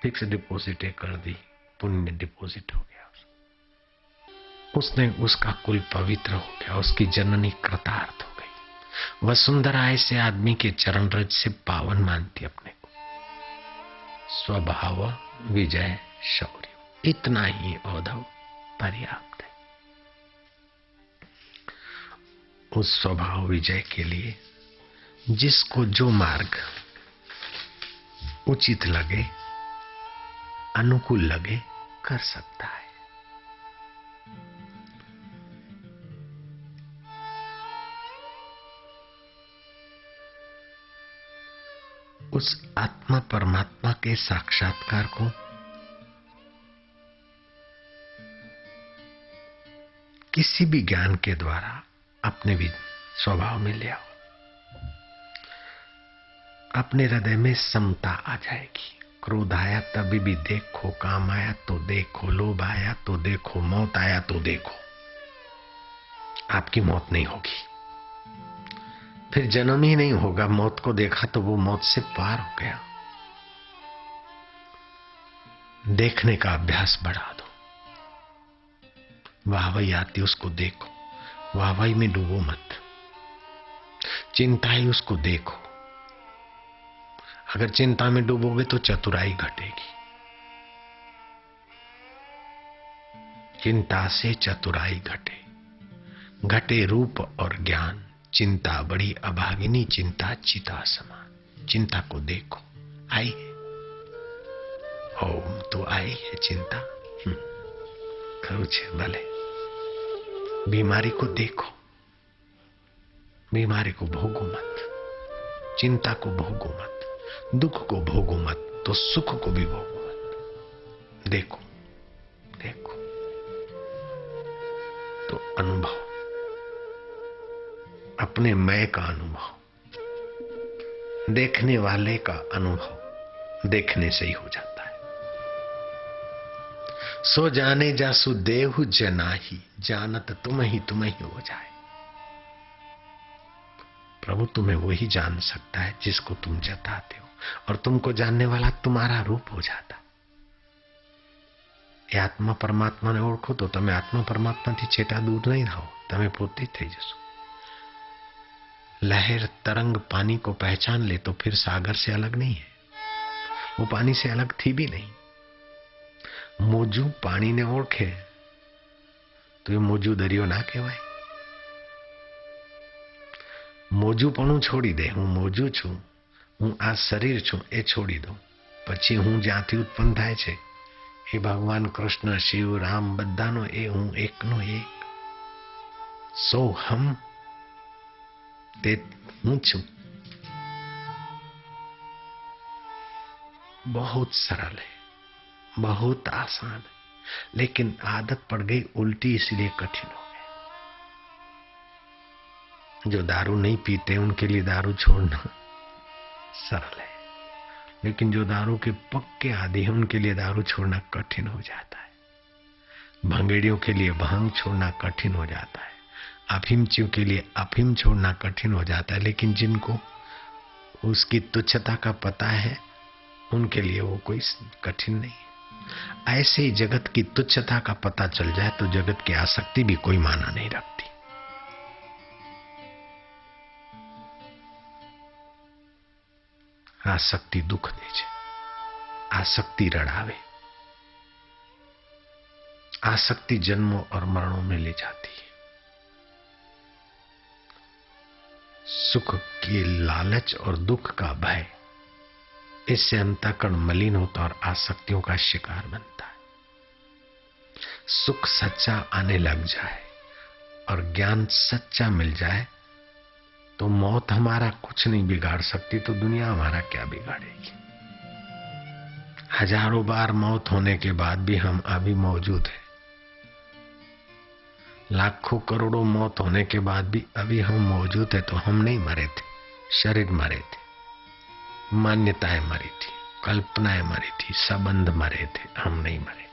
Fix deposit कर दी, पुण्य deposit हो गया। उसने, उसका कुल पवित्र हो गया, उसकी जननी कृतार्थ हो गई। वसुंधरा ऐसे आदमी के चरण रज से पावन मानती अपने को। स्वभाव विजय शौर्य, इतना ही औधव पर्याप्त है। उस स्वभाव विजय के लिए जिसको जो मार्ग उचित लगे, अनुकूल लगे, कर सकता है। उस आत्मा परमात्मा के साक्षात्कार को किसी भी ज्ञान के द्वारा अपने भी स्वभाव में ले आओ। अपने हृदय में समता आ जाएगी। क्रोध आया तभी भी देखो, काम आया तो देखो, लोभ आया तो देखो, मौत आया तो देखो। आपकी मौत नहीं होगी, फिर जन्म ही नहीं होगा। मौत को देखा तो वो मौत से पार हो गया। देखने का अभ्यास बढ़ा दो। वाहवाही आती उसको देखो, वाहवाही में डूबो मत। चिंता ही उसको देखो। अगर चिंता में डूबोगे तो चतुराई घटेगी। चिंता से चतुराई घटे। घटे रूप और ज्ञान। चिंता बड़ी अभागिनी, चिंता चिता समान। चिंता को देखो, आई है। ओम तो आई है चिंता। खरू छे भले। बीमारी को देखो, बीमारी को भोगो मत, चिंता को भोगो मत, दुख को भोगो मत, तो सुख को भी भोगो मत। देखो देखो तो अनुभव, अपने मैं का अनुभव, देखने वाले का अनुभव देखने से ही हो जाता है। सो जाने जासु देहु जनाही, जानत तुम ही हो जाए। प्रभु तुम्हें वही जान सकता है जिसको तुम जताते हो, और तुमको जानने वाला तुम्हारा रूप हो जाता। ये आत्मा परमात्मा ने ओळखो तो તમે આત્મા પરમાત્માથી છેટા દૂર નહીં રહો, તમે પોતે થઈ જશો। लहर तरंग पानी को पहचान ले तो फिर सागर से अलग नहीं है, वो पानी से अलग थी भी नहीं। मोजू पानी ने ओळखे तो ये मोजू दरियो ना कहेवाय। मोजूपणું છોડી દે, હું મોજू છું, હું આ શરીર છું એ છોડી દઉં, પછી હું જ્યાંથી ઉત્પન્ન થાય છે એ ભગવાન કૃષ્ણ, શિવ, રામ બધાનો એ હું એકનો એક। સો હમ તે હું છું। बहुत सरल है, बहुत आसान है, लेकिन आदत पड़ गई उल्टी, इसलिए कठिन हो गया। जो दारू नहीं पीते उनके लिए दारू छोड़ना सरल है, लेकिन जो दारू के पक्के आदी हैं उनके लिए दारू छोड़ना कठिन हो जाता है। भंगेड़ियों के लिए भांग छोड़ना कठिन हो जाता है, अफीमचियों के लिए अफीम छोड़ना कठिन हो जाता है, लेकिन जिनको उसकी तुच्छता का पता है उनके लिए वो कोई कठिन नहीं है। ऐसे ही जगत की तुच्छता का पता चल जाए तो जगत की आसक्ति भी कोई माना नहीं रखती। आसक्ति दुख दे छे, आसक्ति रड़ावे, आसक्ति जन्मों और मरणों में ले जाती है। सुख की लालच और दुख का भय, इससे अंतःकरण मलिन होता और आसक्तियों का शिकार बनता है। सुख सच्चा आने लग जाए और ज्ञान सच्चा मिल जाए तो मौत हमारा कुछ नहीं बिगाड़ सकती, तो दुनिया हमारा क्या बिगाड़ेगी। हजारों बार मौत होने के बाद भी हम अभी मौजूद हैं। लाखों करोड़ों मौत होने के बाद भी अभी हम मौजूद है, तो हम नहीं मरे थे, शरीर मरे थे, मान्यताएं मरी थी, कल्पनाएं मरी थी, संबंध मरे थे, हम नहीं मरे।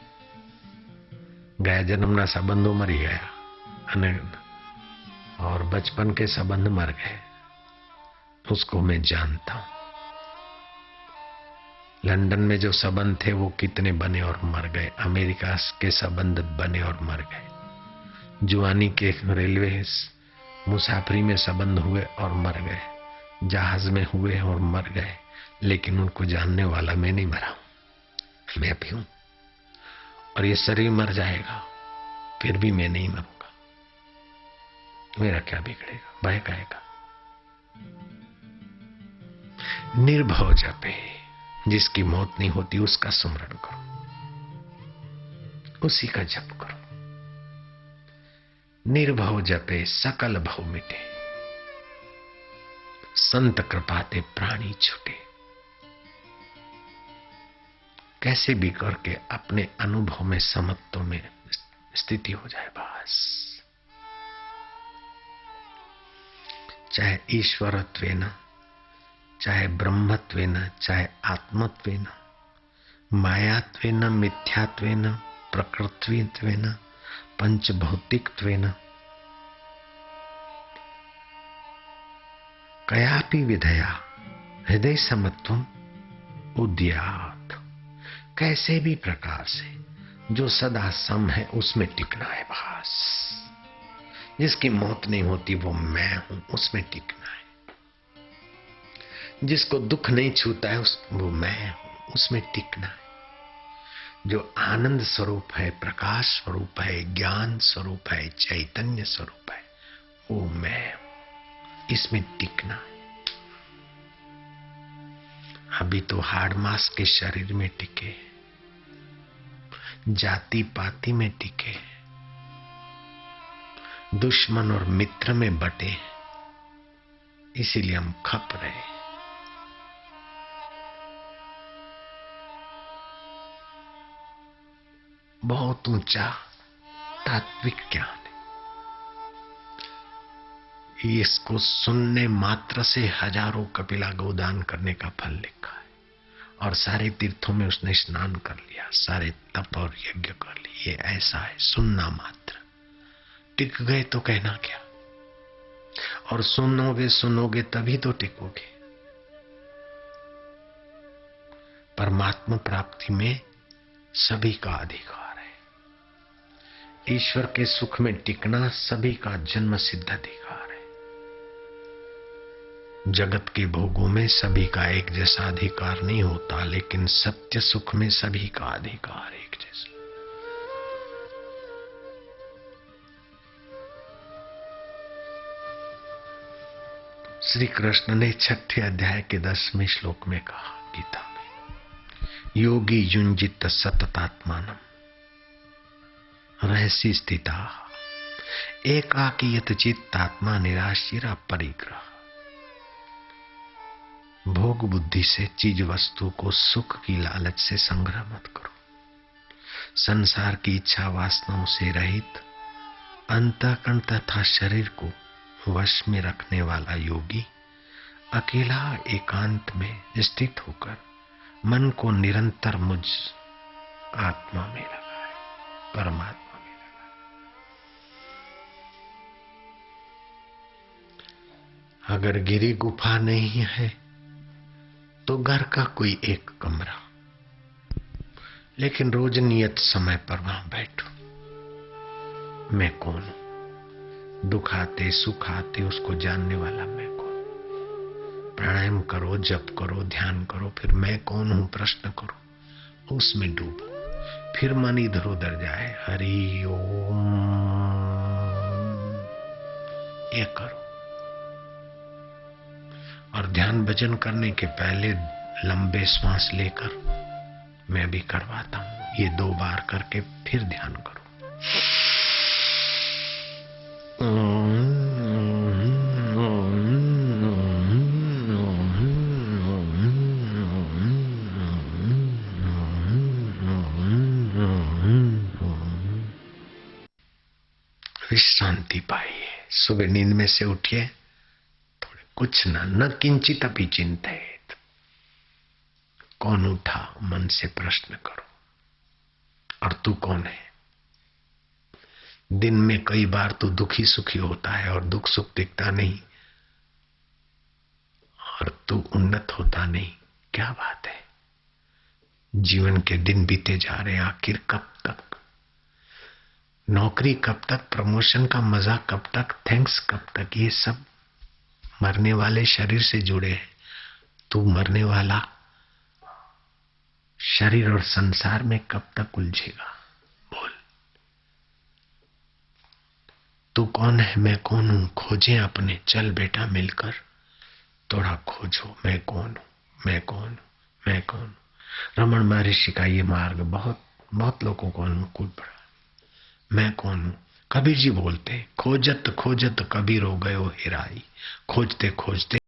गया जन्मना संबंधों मरी गया और बचपन के संबंध मर गए, उसको मैं जानता हूं। लंदन में जो संबंध थे वो कितने बने और मर गए, अमेरिका के संबंध बने और मर गए, जुआनी के रेलवे मुसाफरी में संबंध हुए और मर गए, जहाज में हुए और मर गए, लेकिन उनको जानने वाला मैं नहीं मरा हूं, मैं भी हूं। और ये शरीर मर जाएगा फिर भी मैं नहीं मरूंगा, मेरा क्या बिगड़ेगा, भय काएगा। निर्भव जपे, जिसकी मौत नहीं होती उसका स्मरण करो, उसी का जप करो। निर्भव जपे सकल भव मिटे, संत कृपाते प्राणी छूटे। कैसे भी करके अपने अनुभव में समत्व में स्थिति हो जाए बस। चाहे ईश्वरत्वेन, चाहे ब्रह्मत्वेन, चाहे आत्मत्वेन, मायात्वेन, मिथ्यात्वेन, प्रकृतित्वेन, पंचभौतिकत्वेन, कयापि विधया हृदय समत्वम उद्यात। कैसे भी प्रकार से जो सदा सम है उसमें टिकना है बस। जिसकी मौत नहीं होती वो मैं हूं, उसमें टिकना है। जिसको दुख नहीं छूता है वो मैं हूं, उसमें टिकना है। जो आनंद स्वरूप है, प्रकाश स्वरूप है, ज्ञान स्वरूप है, चैतन्य स्वरूप है, वो मैं हूं, इसमें टिकना है। अभी तो हाड़ मास के शरीर में टिके, जाति पाति में टिके, दुश्मन और मित्र में बटे, इसीलिए हम खप रहे। बहुत ऊंचा तात्विक ज्ञान है, इसको सुनने मात्र से हजारों कपिला गोदान करने का फल लिखा है। और सारे तीर्थों में उसने स्नान कर लिया, सारे तप और यज्ञ कर लिए। ये ऐसा है, सुनना मात्र। टिक गए तो कहना क्या। और सुनोगे तभी तो टिकोगे। परमात्मा प्राप्ति में सभी का अधिकार है। ईश्वर के सुख में टिकना सभी का जन्म सिद्ध अधिकार है। जगत के भोगों में सभी का एक जैसा अधिकार नहीं होता, लेकिन सत्य सुख में सभी का अधिकार एक जैसा। श्री कृष्ण ने 6 अध्याय के 10वें श्लोक में कहा गीता में, योगी युंजित सततात्मानम रहसि स्थिता एकाकी चित्तात्मा निराशीरा परिग्रह। भोग बुद्धि से चीज वस्तु को सुख की लालच से संग्रह मत करो। संसार की इच्छा वासनाओं से रहित अंतःकरण तथा शरीर को वश में रखने वाला योगी अकेला एकांत में स्थित होकर मन को निरंतर मुझ आत्मा में लगाए, परमात्मा में लगाए। अगर गिरी गुफा नहीं है तो घर का कोई एक कमरा, लेकिन रोज नियत समय पर वहां बैठो। मैं कौन हूं, दुख आते सुख आते उसको जानने वाला मैं कौन। प्राणायाम करो, जप करो, ध्यान करो, फिर मैं कौन हूं प्रश्न करो, उसमें डूबो। फिर मन इधर उधर जाए, हरि ओम ये करो। और ध्यान भजन करने के पहले लंबे श्वास लेकर, मैं भी करवाता हूं, ये 2 बार करके फिर ध्यान करो। विश्रांति पाइए। सुबह नींद में से उठिए, थोड़े कुछ न किंचित अपि चिंतित। कौन उठा, मन से प्रश्न करो। और तू कौन है। दिन में कई बार तू दुखी सुखी होता है और दुख सुख दिखता नहीं, और तू उन्नत होता नहीं, क्या बात है। जीवन के दिन बीते जा रहे हैं, आखिर कब तक? नौकरी कब तक? प्रमोशन का मजा कब तक? थैंक्स कब तक? ये सब मरने वाले शरीर से जुड़े हैं। तू मरने वाला शरीर और संसार में कब तक उलझेगा? बोल। तू कौन है, मैं कौन हूं? खोजें अपने, चल बेटा मिलकर थोड़ा खोजो, मैं कौन हूं, मैं कौन हूं, मैं कौन हूं। रमन महर्षि का ये मार्ग बहुत बहुत लोगों को अनुकूल पड़ा। मैं कौन हूं? कबीर जी बोलते, खोजत खोजत कबीर हो गयो हेराई। खोजते खोजते